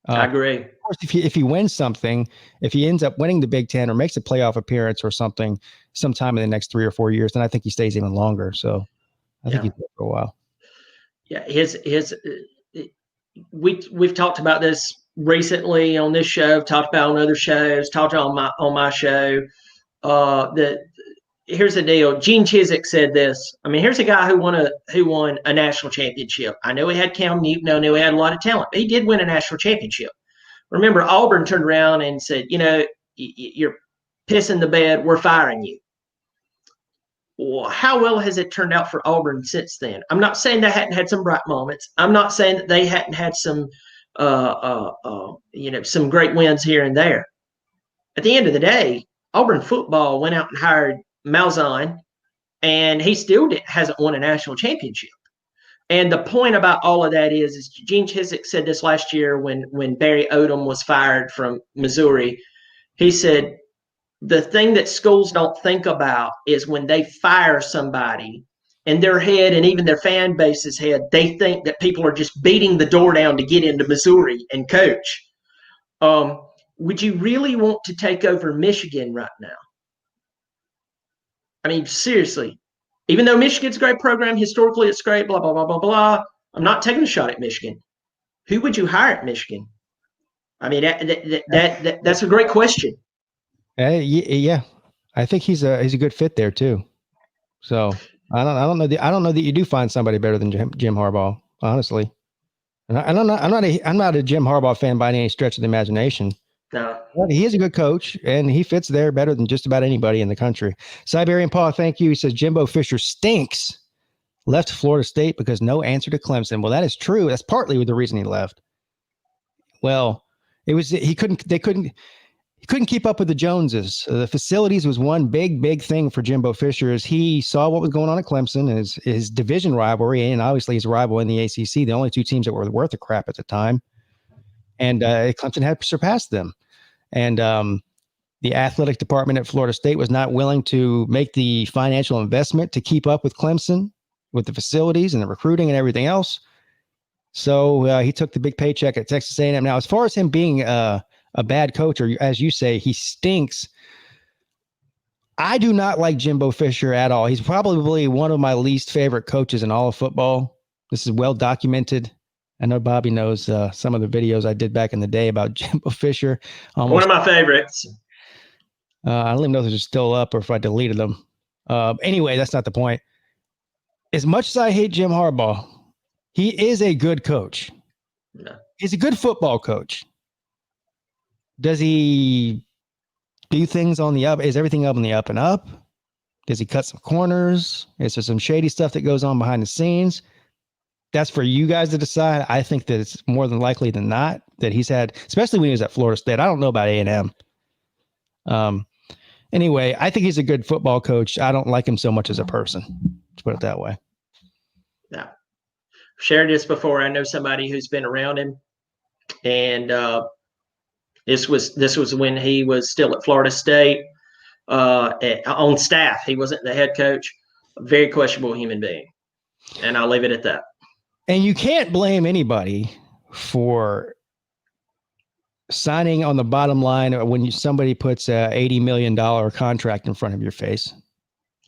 I agree. Of course, if he wins something, if he ends up winning the Big Ten or makes a playoff appearance or something sometime in the next 3 or 4 years, then I think he stays even longer. So I think he's there for a while. Yeah, we've talked about this recently on this show, talked about on other shows, talked on my show. Here's the deal. Gene Chizik said this. I mean, here's a guy who won a national championship. I know he had Cam Newton. I know he had a lot of talent, but he did win a national championship. Remember, Auburn turned around and said, you're pissing the bed. We're firing you. Well, how well has it turned out for Auburn since then? I'm not saying they hadn't had some bright moments. I'm not saying that they hadn't had some, some great wins here and there. At the end of the day, Auburn football went out and hired Malzahn, and he still hasn't won a national championship. And the point about all of that is Gene Chizik said this last year when Barry Odom was fired from Missouri. He said, the thing that schools don't think about is when they fire somebody, in their head and even their fan base's head, they think that people are just beating the door down to get into Missouri and coach. Would you really want to take over Michigan right now? I mean, seriously, even though Michigan's a great program, historically it's great, blah, blah, blah, blah, blah. I'm not taking a shot at Michigan. Who would you hire at Michigan? I mean, that's a great question. Yeah, I think he's a good fit there too. So I don't know that you do find somebody better than Jim Harbaugh, honestly. And I'm not a Jim Harbaugh fan by any stretch of the imagination. No. But he is a good coach, and he fits there better than just about anybody in the country. Siberian Paul, thank you. He says Jimbo Fisher stinks. Left Florida State because no answer to Clemson. Well, that is true. That's partly the reason he left. Well, he couldn't keep up with the Joneses. The facilities was one big thing for Jimbo Fisher. As he saw what was going on at Clemson, his division rivalry, and obviously his rival in the ACC, the only two teams that were worth a crap at the time. And Clemson had surpassed them. And the athletic department at Florida State was not willing to make the financial investment to keep up with Clemson, with the facilities and the recruiting and everything else. So he took the big paycheck at Texas A&M. Now, as far as him being a bad coach, or as you say, he stinks, I do not like Jimbo Fisher at all. He's probably one of my least favorite coaches in all of football. This is well documented. I know Bobby knows some of the videos I did back in the day about Jimbo Fisher. One of my favorites. I don't even know if they're still up or if I deleted them. Anyway, that's not the point. As much as I hate Jim Harbaugh, he is a good coach. No. He's a good football coach. Does he do things on the up? Is everything up on the up and up? Does he cut some corners? Is there some shady stuff that goes on behind the scenes? That's for you guys to decide. I think that it's more than likely than not that he's had, especially when he was at Florida State. I don't know about A&M. Anyway, I think he's a good football coach. I don't like him so much as a person. Let's put it that way. shared this before. I know somebody who's been around him, and this was when he was still at Florida State on staff. He wasn't the head coach. A very questionable human being, and I'll leave it at that. And you can't blame anybody for signing on the bottom line when somebody puts a $80 million contract in front of your face.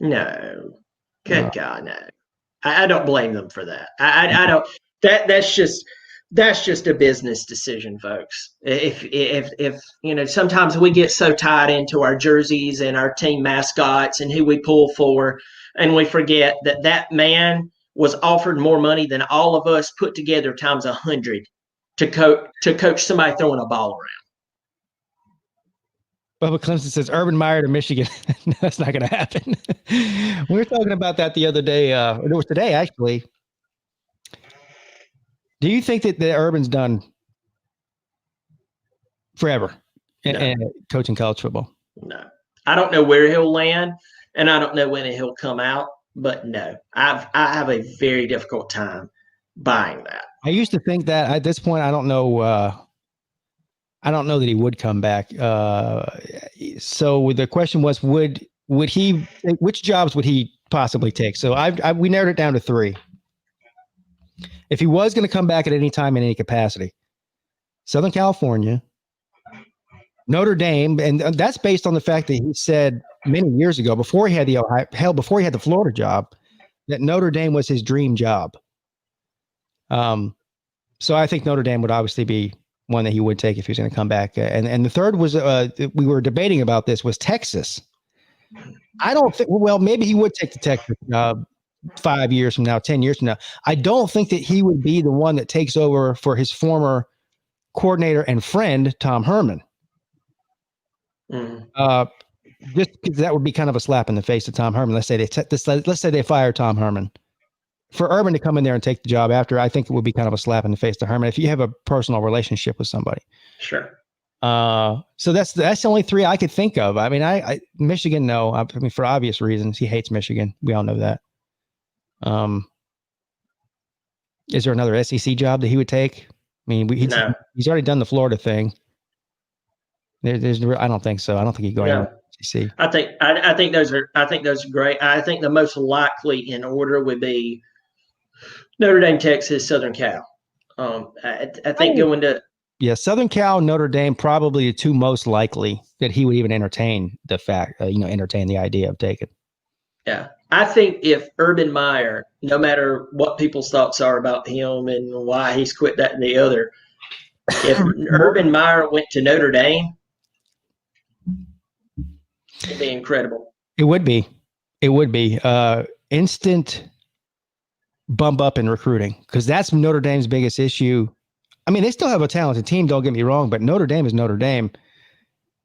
No, good God, no. I don't blame them for that. I don't. That's just a business decision, folks. If sometimes we get so tied into our jerseys and our team mascots and who we pull for, and we forget that man was offered more money than all of us put together times 100 to coach somebody throwing a ball around. Bubba Clemson says Urban Meyer to Michigan. No, that's not going to happen. We were talking about that the other day. It was today, actually. Do you think that the Urban's done forever in coaching college football? No. I don't know where he'll land, and I don't know when he'll come out, but no. I have a very difficult time buying that. I used to think that at this point, I don't know that he would come back. So the question was, would he? Which jobs would he possibly take? So we narrowed it down to 3. If he was going to come back at any time in any capacity, Southern California, Notre Dame, and that's based on the fact that he said many years ago, before he had before he had the Florida job, that Notre Dame was his dream job. So I think Notre Dame would obviously be one that he would take if he was going to come back. And the third was, we were debating about this, was Texas. I don't think, well, maybe he would take the Texas job 5 years from now, 10 years from now. I don't think that he would be the one that takes over for his former coordinator and friend, Tom Herman. Just because that would be kind of a slap in the face to Tom Herman. Let's say they fire Tom Herman. For Urban to come in there and take the job after, I think it would be kind of a slap in the face to Herman if you have a personal relationship with somebody. Sure. So that's the only 3 I could think of. I mean, Michigan, no. I mean, for obvious reasons, he hates Michigan. We all know that. Is there another SEC job that he would take? I mean, he's already done the Florida thing. I don't think so. I don't think he'd go anywhere. SEC. I think those are great. I think the most likely in order would be Notre Dame, Texas, Southern Cal. I think going to Southern Cal, Notre Dame, probably the 2 most likely that he would even entertain the fact, entertain the idea of taking. Yeah, I think if Urban Meyer, no matter what people's thoughts are about him and why he's quit that and the other, if Urban Meyer went to Notre Dame, it'd be incredible. It would be. Instant bump up in recruiting, because that's Notre Dame's biggest issue. I mean, they still have a talented team, don't get me wrong, but Notre Dame is Notre Dame.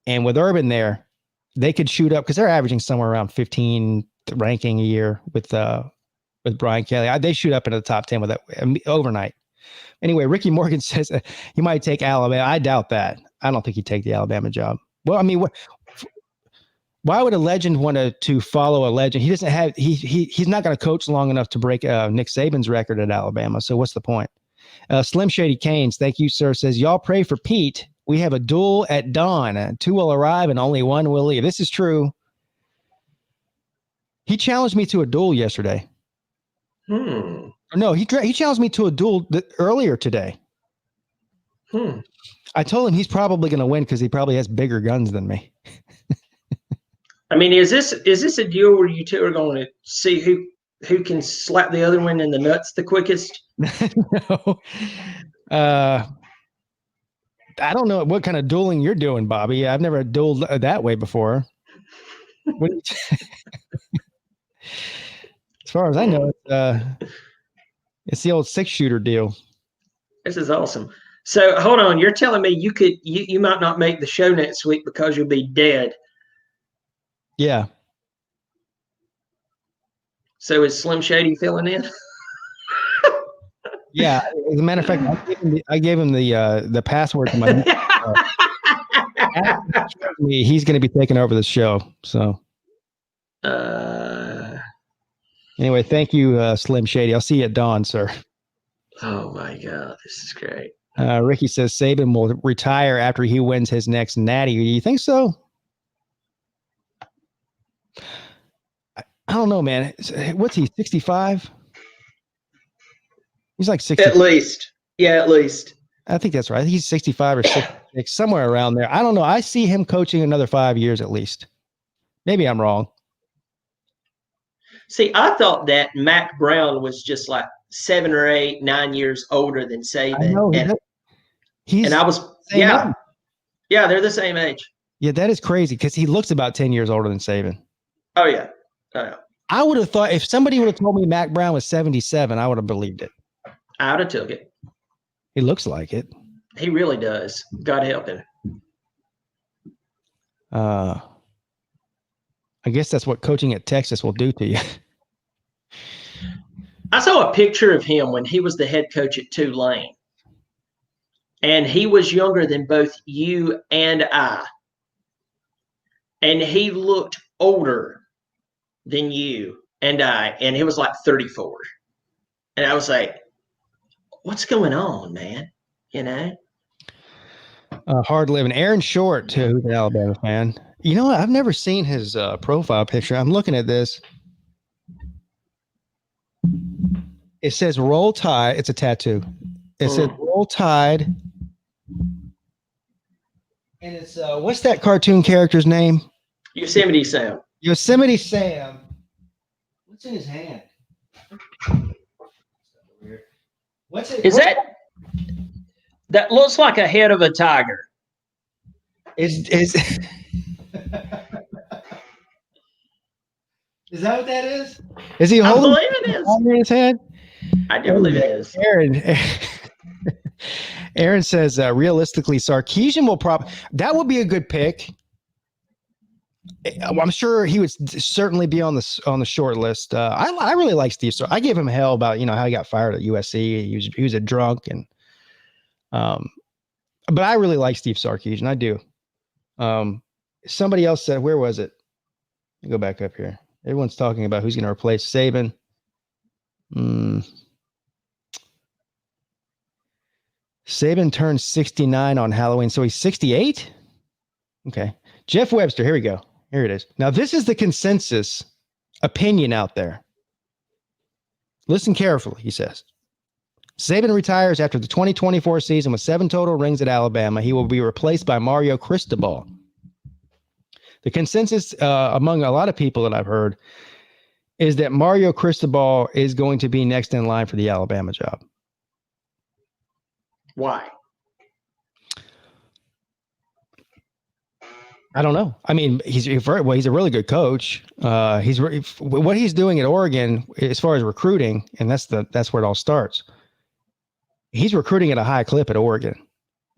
And with Urban there, they could shoot up, because they're averaging somewhere around 15 ranking a year with Brian Kelly. They shoot up into the top 10 with that overnight. Anyway, Ricky Morgan says he might take Alabama. I doubt that. I don't think he'd take the Alabama job. Well, I mean, why would a legend want to follow a legend? He doesn't have. He's not going to coach long enough to break Nick Saban's record at Alabama. So what's the point? Slim Shady Canes, thank you, sir. Says y'all pray for Peete. We have a duel at dawn. 2 will arrive and only 1 will leave. This is true. He challenged me to a duel yesterday. No, he challenged me to a duel earlier today. I told him he's probably going to win because he probably has bigger guns than me. I mean, is this a deal where you 2 are going to see who can slap the other one in the nuts the quickest? No. I don't know what kind of dueling you're doing, Bobby. I've never dueled that way before. As far as I know, it's the old 6-shooter deal. This is awesome. So hold on, you're telling me you might not make the show next week because you'll be dead. Yeah. So is Slim Shady filling in? Yeah. As a matter of fact, I gave him the password to my. He's going to be taking over the show. So. Anyway, thank you, Slim Shady. I'll see you at dawn, sir. Oh my God, this is great. Ricky says Saban will retire after he wins his next natty. Do you think so? I don't know, man. What's he, 65? He's like 60. At least. Yeah, at least. I think that's right. He's 65 or 66, somewhere around there. I don't know. I see him coaching another 5 years at least. Maybe I'm wrong. See, I thought that Mac Brown was just like 7 or 8, 9 years older than Saban. I know. And I was, yeah. Age. Yeah, they're the same age. Yeah, that is crazy because he looks about 10 years older than Saban. Oh, yeah. Oh, yeah. I would have thought if somebody would have told me Mac Brown was 77, I would have believed it. I would have took it. He looks like it. He really does. God help him. I guess that's what coaching at Texas will do to you. I saw a picture of him when he was the head coach at Tulane. And he was younger than both you and I. And he looked older than you and I. And he was like 34. And I was like, what's going on, man? You know? Hard living. Aaron Short, too, who's an Alabama fan. You know what? I've never seen his profile picture. I'm looking at this. It says Roll Tide. It's a tattoo. It says Roll Tide. And it's, what's that cartoon character's name? Yosemite Sam. Yosemite Sam. What's in his hand? What's it? Is that looks like a head of a tiger? Is Is that what that is? Is he holding? I believe it is. In his head? I do believe it is. Aaron says, realistically, Sarkisian will that would be a good pick. I'm sure he would certainly be on the short list. I really like Steve Sarkisian. I gave him hell about how he got fired at USC. He was a drunk and but I really like Steve Sarkisian. I do. Somebody else said, where was it? Let me go back up here. Everyone's talking about who's going to replace Saban. Saban turned 69 on Halloween, so he's 68? Okay. Jeff Webster, here we go. Here it is. Now, this is the consensus opinion out there. Listen carefully, he says. Saban retires after the 2024 season with 7 total rings at Alabama. He will be replaced by Mario Cristobal. The consensus among a lot of people that I've heard is that Mario Cristobal is going to be next in line for the Alabama job. Why? I don't know. I mean, he's a really good coach. What he's doing at Oregon as far as recruiting, and that's where it all starts. He's recruiting at a high clip at Oregon.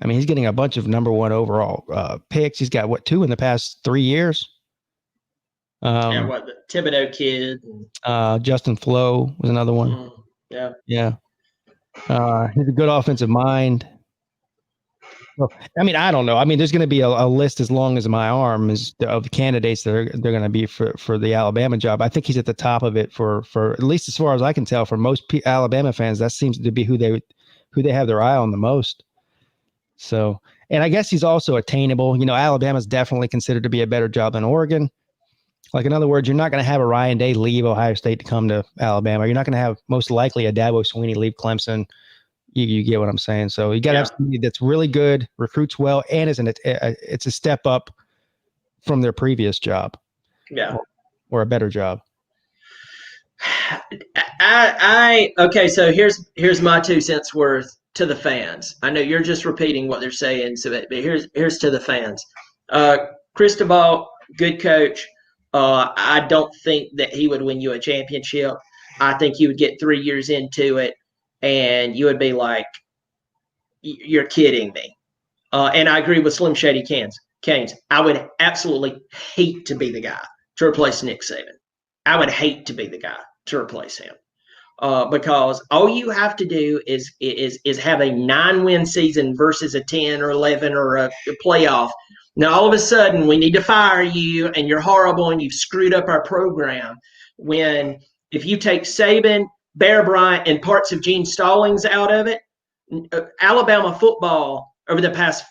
I mean, he's getting a bunch of number 1 overall picks. He's got 2 in the past 3 years. The Thibodeau kid. Justin Flo was another one. Yeah. He's a good offensive mind. Well, I mean, I don't know. I mean, there's going to be a list as long as my arm of the candidates that they're going to be for the Alabama job. I think he's at the top of it for at least as far as I can tell. For most Alabama fans, that seems to be who they have their eye on the most. So, and I guess he's also attainable. Alabama's definitely considered to be a better job than Oregon. Like, in other words, you're not going to have a Ryan Day leave Ohio State to come to Alabama. You're not going to have, most likely, a Dabo Swinney leave Clemson. You get what I'm saying? So you got to have somebody that's really good, recruits well, and it's a step up from their previous job. Yeah. Or a better job. Okay, so here's my 2 cents worth to the fans. I know you're just repeating what they're saying, but here's to the fans. Cristobal, good coach. I don't think that he would win you a championship. I think you would get 3 years into it, and you would be like, you're kidding me. And I agree with Slim Shady Canes. I would absolutely hate to be the guy to replace Nick Saban. I would hate to be the guy to replace him. Because all you have to do is have a 9-win season versus a 10 or 11 or a playoff. Now, all of a sudden, we need to fire you, and you're horrible, and you've screwed up our program. When if you take Saban, Bear Bryant and parts of Gene Stallings out of it, Alabama football over the past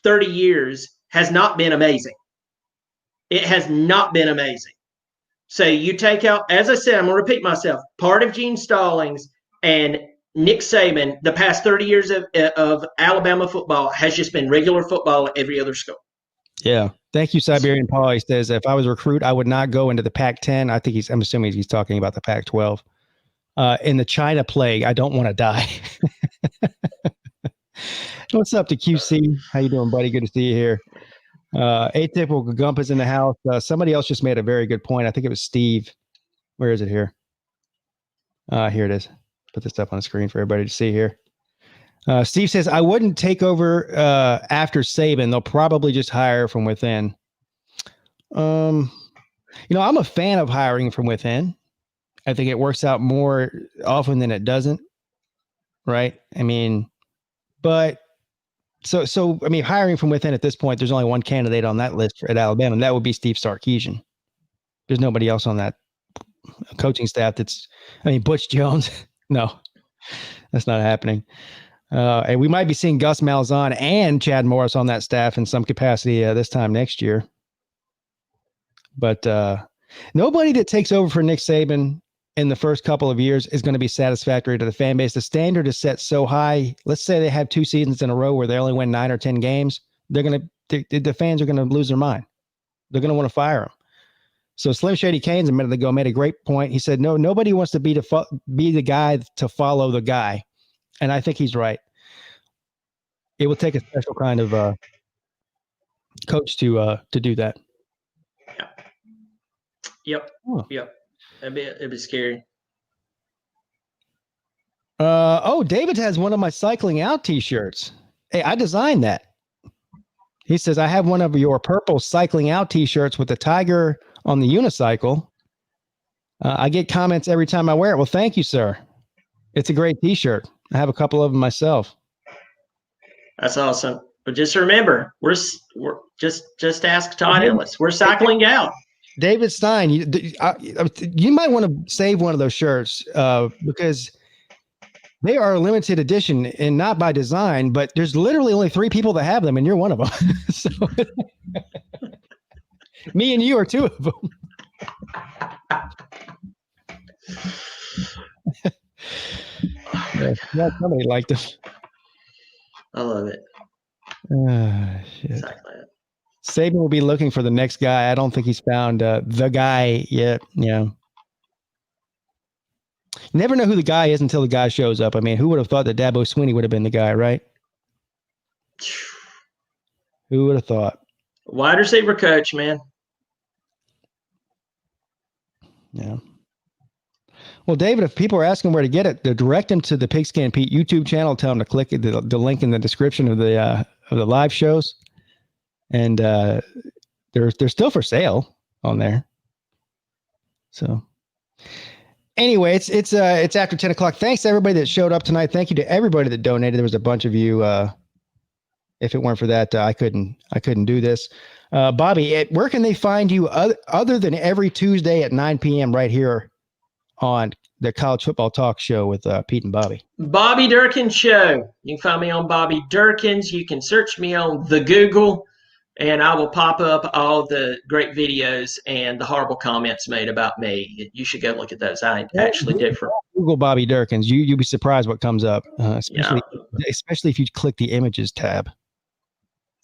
30 years has not been amazing. It has not been amazing. So you take out, as I said, I'm going to repeat myself, part of Gene Stallings and Nick Saban, the past 30 years of Alabama football has just been regular football at every other school. Yeah. Thank you, Siberian Paul. He says, if I was a recruit, I would not go into the Pac-10. I think I'm assuming he's talking about the Pac-12. In the China plague, I don't want to die. What's up to QC? How you doing, buddy? Good to see you here. Atypical Gump is in the house. Somebody else just made a very good point. I think it was Steve. Where is it here? Here it is. Put this up on the screen for everybody to see here. Steve says, I wouldn't take over after Saban. They'll probably just hire from within. I'm a fan of hiring from within. I think it works out more often than it doesn't. Right? I mean, but so hiring from within at this point, there's only one candidate on that list at Alabama, and that would be Steve Sarkisian. There's nobody else on that coaching staff Butch Jones. No, that's not happening. And we might be seeing Gus Malzahn and Chad Morris on that staff in some capacity this time next year. But nobody that takes over for Nick Saban in the first couple of years is going to be satisfactory to the fan base. The standard is set so high. Let's say they have 2 seasons in a row where they only win 9 or 10 games. The fans are going to lose their mind. They're going to want to fire him. So Slim Shady Canes a minute ago made a great point. He said, nobody wants to be the guy to follow the guy. And I think he's right. It will take a special kind of coach to do that. Yep. Oh. Yep. It'd be scary. David has one of my Cycling Out t-shirts. Hey, I designed that. He says, I have one of your purple Cycling Out t-shirts with the tiger on the unicycle. I get comments every time I wear it. Well, thank you, sir. It's a great t-shirt. I have a couple of them myself. That's awesome. But just remember, we're just ask Todd Ellis. We're cycling out. David Stein, you might want to save one of those shirts because they are a limited edition and not by design, but there's literally only 3 people that have them, and you're one of them. So, me and you are 2 of them. Yeah, somebody liked them. I love it. Shit. Exactly. Saban will be looking for the next guy. I don't think he's found the guy yet. Yeah. You never know who the guy is until the guy shows up. I mean, who would have thought that Dabo Swinney would have been the guy, right? Who would have thought? Wide receiver coach, man. Yeah. Well, David, if people are asking where to get it, direct them to the Pigskin Pete YouTube channel. Tell them to click the link in the description of the live shows. And they're still for sale on there. So anyway, it's after 10 o'clock. Thanks to everybody that showed up tonight. Thank you to everybody that donated. There was a bunch of you. If it weren't for that, I couldn't do this. Bobby, where can they find you other than every Tuesday at 9 p.m. right here on the College Football Talk Show with Pete and Bobby? Bobby Durkins Show. You can find me on Bobby Durkins. You can search me on the Google, and I will pop up all the great videos and the horrible comments made about me. You should go look at those. I actually differ. Google Bobby Durkins. You'll be surprised what comes up, especially if you click the images tab.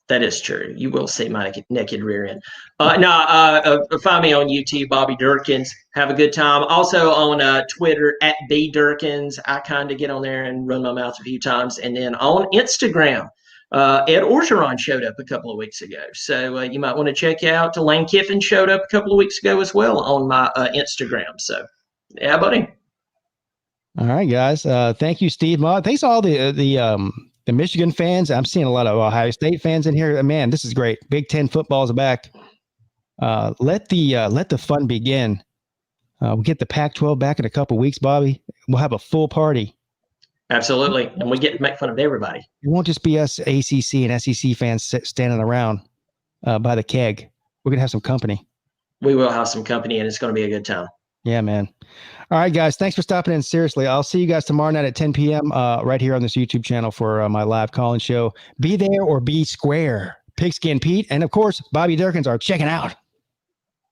That is true. You will see my naked rear end. Find me on YouTube, Bobby Durkins. Have a good time. Also on Twitter at @BDurkins. I kind of get on there and run my mouth a few times. And then on Instagram, Ed Orgeron showed up a couple of weeks ago. So you might want to check out. Lane Kiffin showed up a couple of weeks ago as well on my Instagram. So, yeah, buddy. All right, guys. Thank you, Steve. Thanks to all the Michigan fans. I'm seeing a lot of Ohio State fans in here. Man, this is great. Big Ten football is back. Let the fun begin. We'll get the Pac-12 back in a couple of weeks, Bobby. We'll have a full party. Absolutely. And we get to make fun of everybody. It won't just be us ACC and SEC fans standing around by the keg. We're going to have some company. We will have some company, and it's going to be a good time. Yeah, man. All right, guys. Thanks for stopping in. Seriously, I'll see you guys tomorrow night at 10 p.m. Right here on this YouTube channel for my live call-in show. Be there or be square. Pigskin Pete and, of course, Bobby Durkins are checking out.